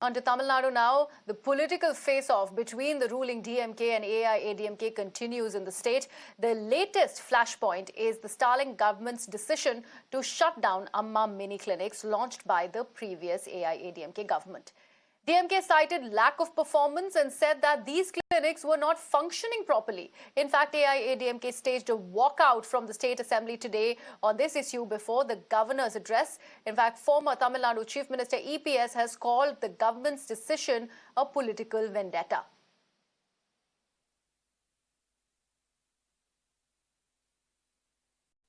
On to Tamil Nadu now. The political face-off between the ruling DMK and AIADMK continues in the state. The latest flashpoint is the Stalin government's decision to shut down Amma mini clinics launched by the previous AIADMK government. DMK cited lack of performance and said that these clinics were not functioning properly. In fact, AIADMK staged a walkout from the State Assembly today on this issue before the governor's address. In fact, former Tamil Nadu Chief Minister EPS has called the government's decision a political vendetta.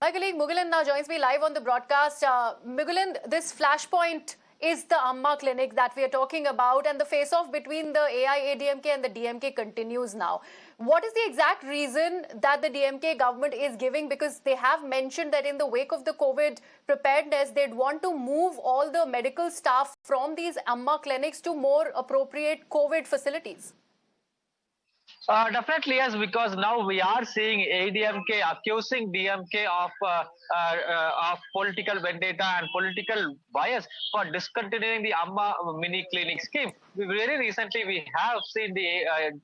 My colleague Mugiland now joins me live on the broadcast. Mugiland, this flashpoint is the Amma clinic that we are talking about, and the face-off between the AIADMK and the DMK continues now. What is the exact reason that the DMK government is giving? Because they have mentioned that in the wake of the COVID preparedness, they'd want to move all the medical staff from these Amma clinics to more appropriate COVID facilities. Definitely yes, because now we are seeing ADMK accusing DMK of political vendetta and political bias for discontinuing the Amma mini clinic scheme. Very recently, we have seen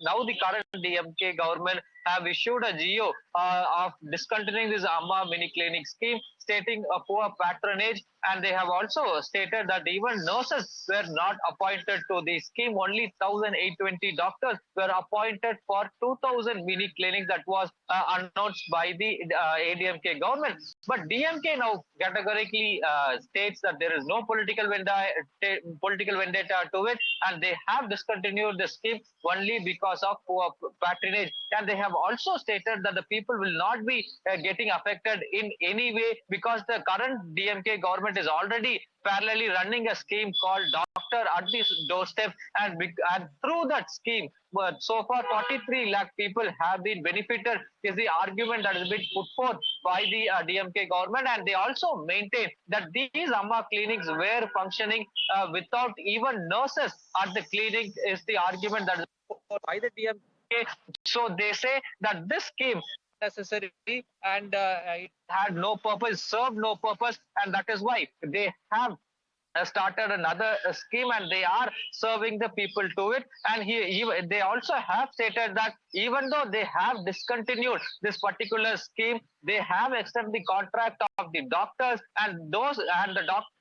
now the current DMK government have issued a GO of discontinuing this Amma mini clinic scheme, stating a poor patronage, and they have also stated that even nurses were not appointed to the scheme. Only 1,820 doctors were appointed for 2,000 mini clinics that was announced by the ADMK government. But DMK now categorically states that there is no political vendetta to it, and they have discontinued the scheme only because of poor patronage. And they have also stated that the people will not be getting affected in any way, because the current DMK government is already parallelly running a scheme called Doctor at the Doorstep, and through that scheme, so far 43 lakh people have been benefited, is the argument that has been put forth by the DMK government. And they also maintain that these Amma clinics were functioning without even nurses at the clinic, is the argument that is put forth by the DMK. So they say that this scheme necessary and it had no purpose, served no purpose, and that is why they have started another scheme, and they are serving the people to it. And they also have stated that even though they have discontinued this particular scheme, they have extended the contract of the doctors, and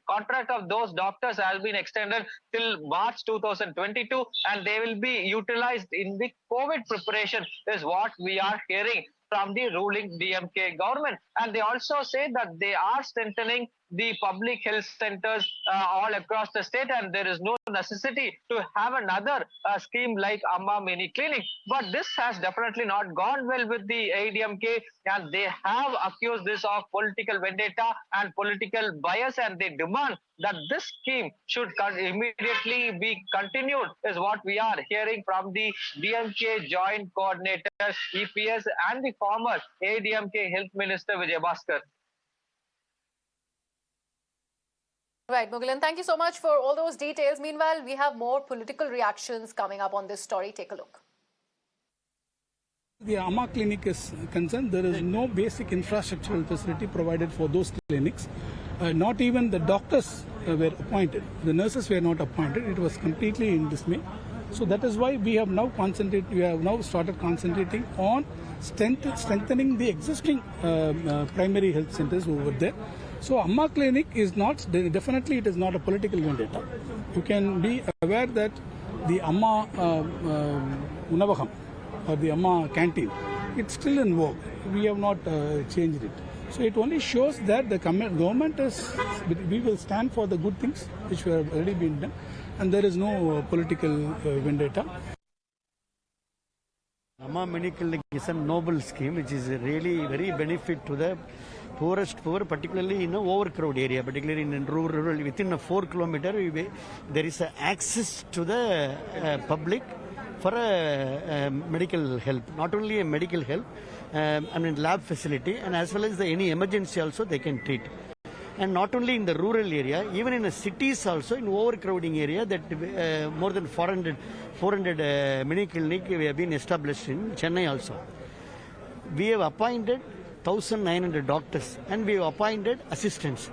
contract of those doctors has been extended till March 2022, and they will be utilized in the COVID preparation, is what we are hearing from the ruling DMK government. And they also say that they are strengthening the public health centers all across the state, and there is no necessity to have another scheme like Amma mini clinic. But this has definitely not gone well with the ADMK, and they have accused this of political vendetta and political bias, and they demand that this scheme should immediately be continued, is what we are hearing from the DMK joint coordinator EPS and the former ADMK health minister Vijay Bhaskar. Right, Mugiland, thank you so much for all those details. Meanwhile, we have more political reactions coming up on this story. Take a look. The Amma clinic is concerned, there is no basic infrastructural facility provided for those clinics. Not even the doctors were appointed. The nurses were not appointed. It was completely in dismay. So that is why we have now started concentrating on strengthening the existing primary health centers over there. So Amma clinic is definitely it is not a political vendetta. You can be aware that the Amma Unavaham or the Amma canteen, it's still in vogue. We have not changed it. So it only shows that the government we will stand for the good things which have already been done, and there is no political vendetta. Amma mini clinic is a noble scheme which is really very benefit to the poor, particularly in an overcrowded area, particularly in rural, within a 4 kilometer, there is access to the public for medical help. Not only a medical help, lab facility, and as well as any emergency also they can treat. And not only in the rural area, even in the cities also, in overcrowding area, that more than 400 mini clinic we have been established in Chennai also. We have appointed 1,900 doctors, and we have appointed assistants.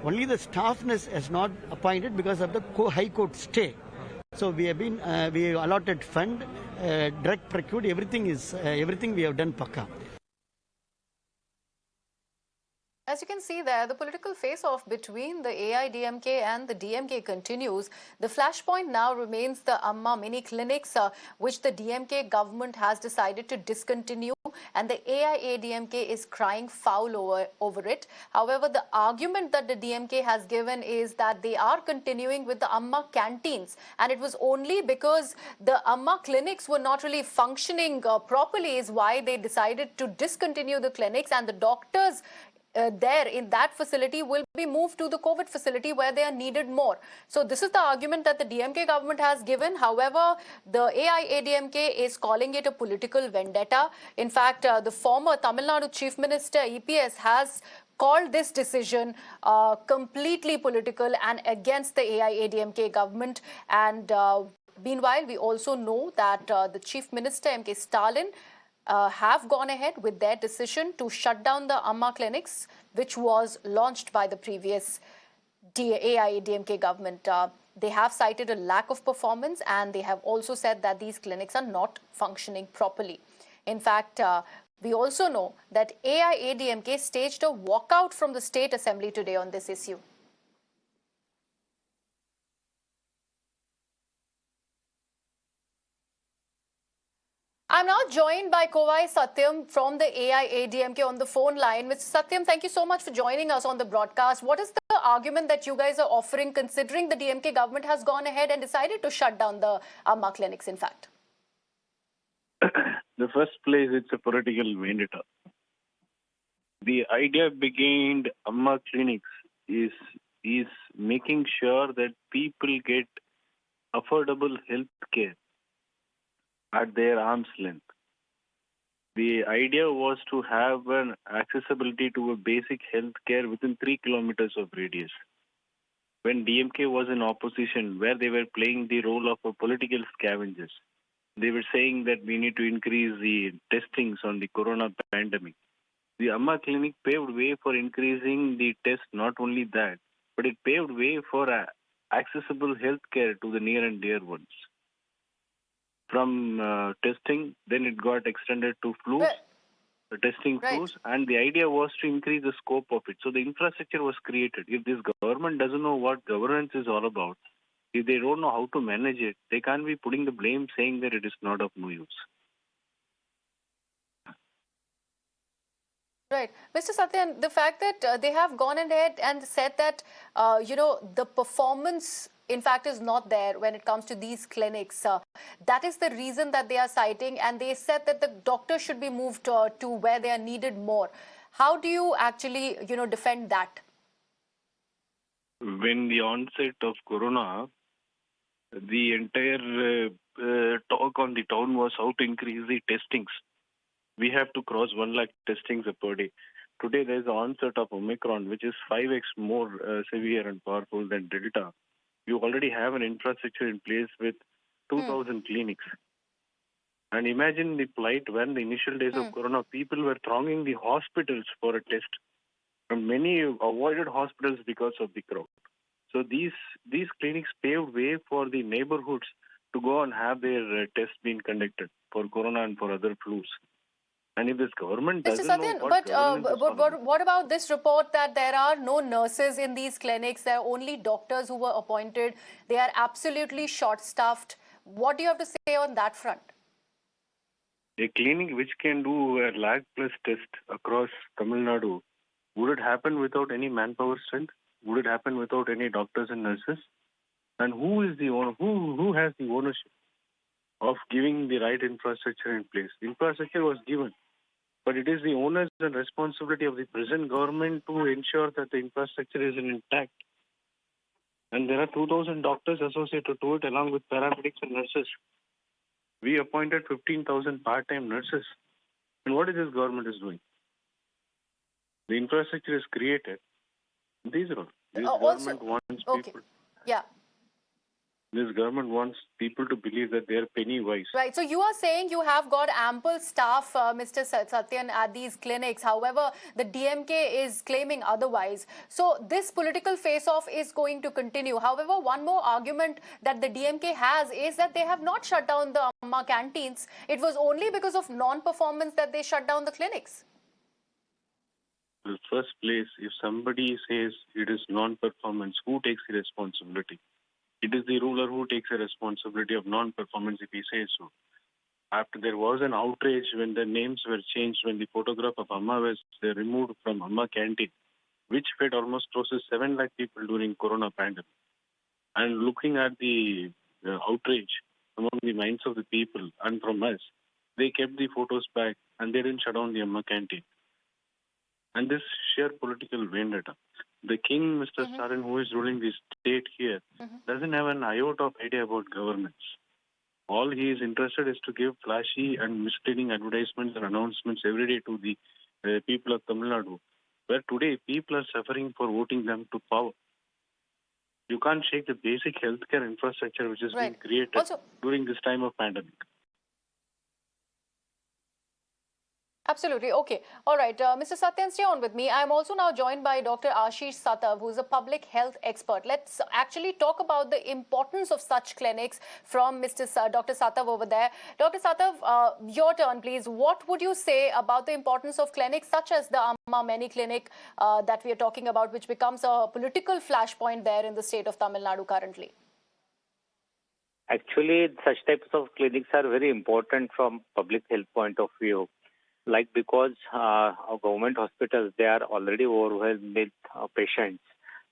Only the staffness has not appointed because of the High Court stay. So we have been, we allotted fund, direct procured, everything we have done pakka. As you can see there, the political face-off between the AIDMK and the DMK continues. The flashpoint now remains the Amma mini clinics, which the DMK government has decided to discontinue, and the AIADMK is crying foul over it. However, the argument that the DMK has given is that they are continuing with the Amma canteens, and it was only because the Amma clinics were not really functioning properly is why they decided to discontinue the clinics, and the doctors there in that facility will be moved to the COVID facility where they are needed more. So this is the argument that the DMK government has given. However, the AIADMK is calling it a political vendetta. In fact, the former Tamil Nadu Chief Minister EPS has called this decision completely political and against the AIADMK government. And meanwhile, we also know that the Chief Minister M.K. Stalin have gone ahead with their decision to shut down the Amma clinics, which was launched by the previous AIADMK government. They have cited a lack of performance, and they have also said that these clinics are not functioning properly. In fact, we also know that AIADMK staged a walkout from the State Assembly today on this issue. I'm now joined by Kovai Satyam from the AIADMK on the phone line. Mr. Satyam, thank you so much for joining us on the broadcast. What is the argument that you guys are offering, considering the DMK government has gone ahead and decided to shut down the Amma clinics, in fact? The first place, it's a political vendetta. The idea behind Amma clinics is making sure that people get affordable health care at their arm's length. The idea was to have an accessibility to a basic health care within 3 kilometers of radius. When DMK was in opposition, where they were playing the role of a political scavengers, they were saying that we need to increase the testings on the corona pandemic. The Amma clinic paved way for increasing the test, not only that, but it paved way for accessible health care to the near and dear ones. From testing, then it got extended to flus, testing flus, and the idea was to increase the scope of it. So the infrastructure was created. If this government doesn't know what governance is all about, if they don't know how to manage it, they can't be putting the blame saying that it is not of no use. Right. Mr. Satyan, the fact that they have gone ahead and said that, the performance, in fact, is not there when it comes to these clinics. That is the reason that they are citing, and they said that the doctors should be moved to where they are needed more. How do you actually, defend that? When the onset of corona, the entire talk on the town was how to increase the testings. We have to cross 1 lakh testings per day. Today, there is the onset of Omicron, which is 5x more severe and powerful than Delta. You already have an infrastructure in place with 2,000 clinics. And imagine the plight when the initial days of Corona, people were thronging the hospitals for a test. And many avoided hospitals because of the crowd. So these clinics paved way for the neighborhoods to go and have their tests being conducted for Corona and for other flus. And if this government doesn't Satyan, know what about this report that there are no nurses in these clinics? There are only doctors who were appointed. They are absolutely short-staffed. What do you have to say on that front? A clinic which can do a lakh plus test across Tamil Nadu, would it happen without any manpower strength? Would it happen without any doctors and nurses? And who is the owner? Who has the ownership of giving the right infrastructure in place? The infrastructure was given. But it is the owners and responsibility of the present government to ensure that the infrastructure is intact. And there are 2,000 doctors associated to it along with paramedics and nurses. We appointed 15,000 part-time nurses. And what is this government is doing? The infrastructure is created. These are all. This government wants people. Yeah. This government wants people to believe that they are penny wise. Right. So you are saying you have got ample staff, Mr. Satyan, at these clinics. However, the DMK is claiming otherwise. So this political face-off is going to continue. However, one more argument that the DMK has is that they have not shut down the Amma canteens. It was only because of non-performance that they shut down the clinics. In the first place, if somebody says it is non-performance, who takes the responsibility? It is the ruler who takes the responsibility of non-performance if he says so. After there was an outrage when the names were changed, when the photograph of Amma was removed from Amma canteen, which fed almost close to 7 lakh people during Corona pandemic. And looking at the outrage among the minds of the people and from us, they kept the photos back and they didn't shut down the Amma canteen. And this sheer political vendetta. The king, Mr. Stalin, who is ruling the state here, doesn't have an iota of idea about governance. All he is interested is to give flashy and misleading advertisements and announcements every day to the people of Tamil Nadu, where today people are suffering for voting them to power. You can't shake the basic healthcare infrastructure which has been created during this time of pandemic. Absolutely. Okay. All right. Mr. Satyan, stay on with me. I'm also now joined by Dr. Ashish Satav, who's a public health expert. Let's actually talk about the importance of such clinics from Dr. Satav over there. Dr. Satav, your turn, please. What would you say about the importance of clinics such as the Amma Mini Clinic that we are talking about, which becomes a political flashpoint there in the state of Tamil Nadu currently? Actually, such types of clinics are very important from public health point of view. Like because our government hospitals, they are already overwhelmed with patients.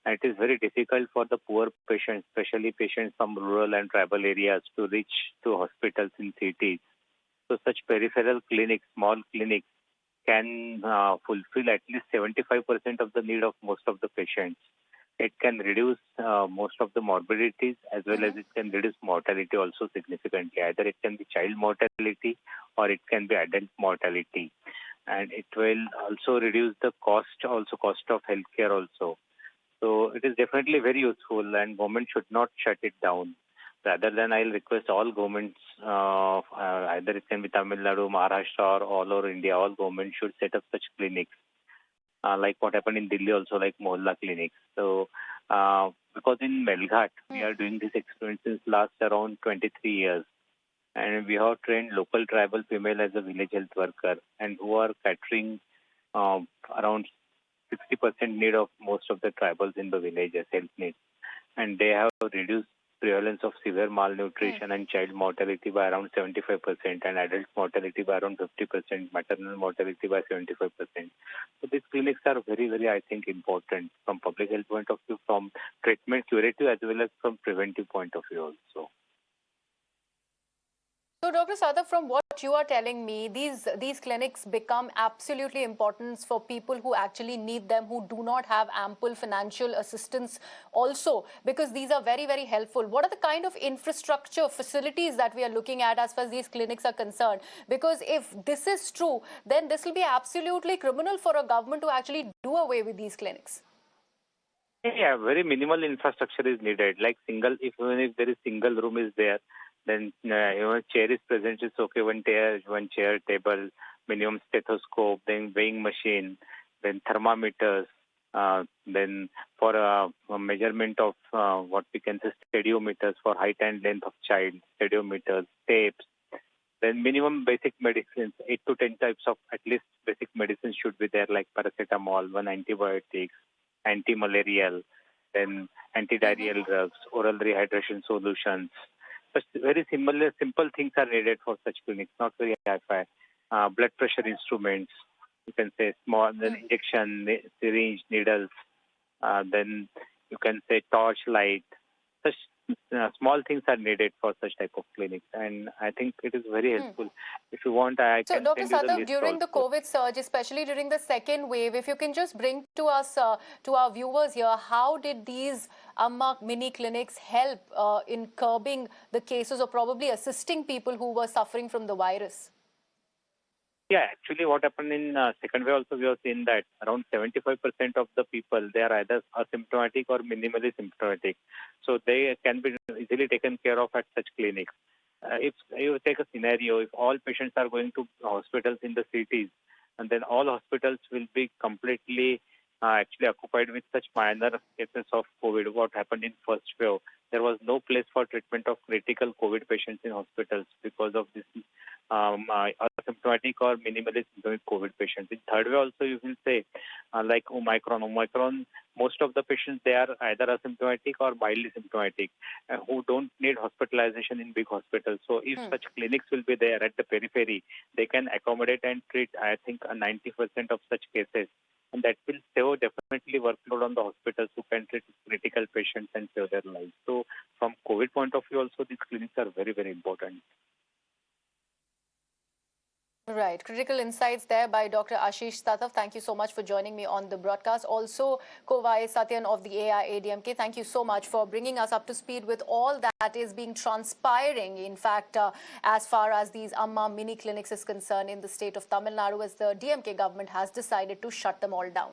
And it is very difficult for the poor patients, especially patients from rural and tribal areas, to reach to hospitals in cities. So such peripheral clinics, small clinics, can fulfill at least 75% of the need of most of the patients. It can reduce most of the morbidities as well as it can reduce mortality also significantly. Either it can be child mortality or it can be adult mortality. And it will also reduce the cost of healthcare also. So it is definitely very useful and government should not shut it down. Rather than I'll request all governments, either it can be Tamil Nadu, Maharashtra or all over India, all governments should set up such clinics. Like what happened in Delhi also, like Mohalla clinics. So, because in Melghat, we are doing this experiment since last around 23 years. And we have trained local tribal female as a village health worker and who are catering around 60% need of most of the tribals in the villages, health needs. And they have reduced prevalence of severe malnutrition and child mortality by around 75% and adult mortality by around 50%, maternal mortality by 75%. So these clinics are very, very, I think, important from public health point of view, from treatment curative as well as from preventive point of view also. So, Dr. Satav, from what you are telling me, these clinics become absolutely important for people who actually need them, who do not have ample financial assistance also, because these are very, very helpful. What are the kind of infrastructure facilities that we are looking at as far as these clinics are concerned? Because if this is true, then this will be absolutely criminal for a government to actually do away with these clinics. Yeah, very minimal infrastructure is needed. Like even if there is single room is there, then chair is present, it's okay. One chair, table, minimum stethoscope, then weighing machine, then thermometers, then for a measurement of what we can say stadiometers for height and length of child, stadiometers, tapes. Then minimum basic medicines, 8 to 10 types of at least basic medicines should be there, like paracetamol, one antibiotics, anti-malarial, then antidiarrheal drugs, oral rehydration solutions. But very simple things are needed for such clinics, not very high-fi. Blood pressure instruments, you can say small, then injection, syringe, needles, then you can say torch light. Such small things are needed for such type of clinics, and I think it is very helpful. If you want, I can Dr. send you the Satav, list during the also. COVID surge, especially during the second wave, if you can just bring to us, to our viewers here, how did these Amma mini clinics help in curbing the cases or probably assisting people who were suffering from the virus? Yeah, actually, what happened in second wave also, we have seen that around 75% of the people, they are either asymptomatic or minimally symptomatic. So they can be easily taken care of at such clinics. If you take a scenario, if all patients are going to hospitals in the cities, and then all hospitals will be completely actually occupied with such minor cases of COVID. What happened in first wave, there was no place for treatment of critical COVID patients in hospitals because of this asymptomatic or minimally symptomatic COVID patients. In third wave also, you will say like Omicron, most of the patients, they are either asymptomatic or mildly symptomatic who don't need hospitalization in big hospitals. So if such clinics will be there at the periphery, they can accommodate and treat, I think, 90% of such cases. And that will save definitely workload on the hospitals who can treat critical patients and save their lives. So from COVID point of view also, these clinics are very, very important. Right. Critical insights there by Dr. Ashish Satav. Thank you so much for joining me on the broadcast. Also, Kovai Satyan of the AIADMK, thank you so much for bringing us up to speed with all that is being transpiring. In fact, as far as these Amma mini clinics is concerned in the state of Tamil Nadu, as the DMK government has decided to shut them all down.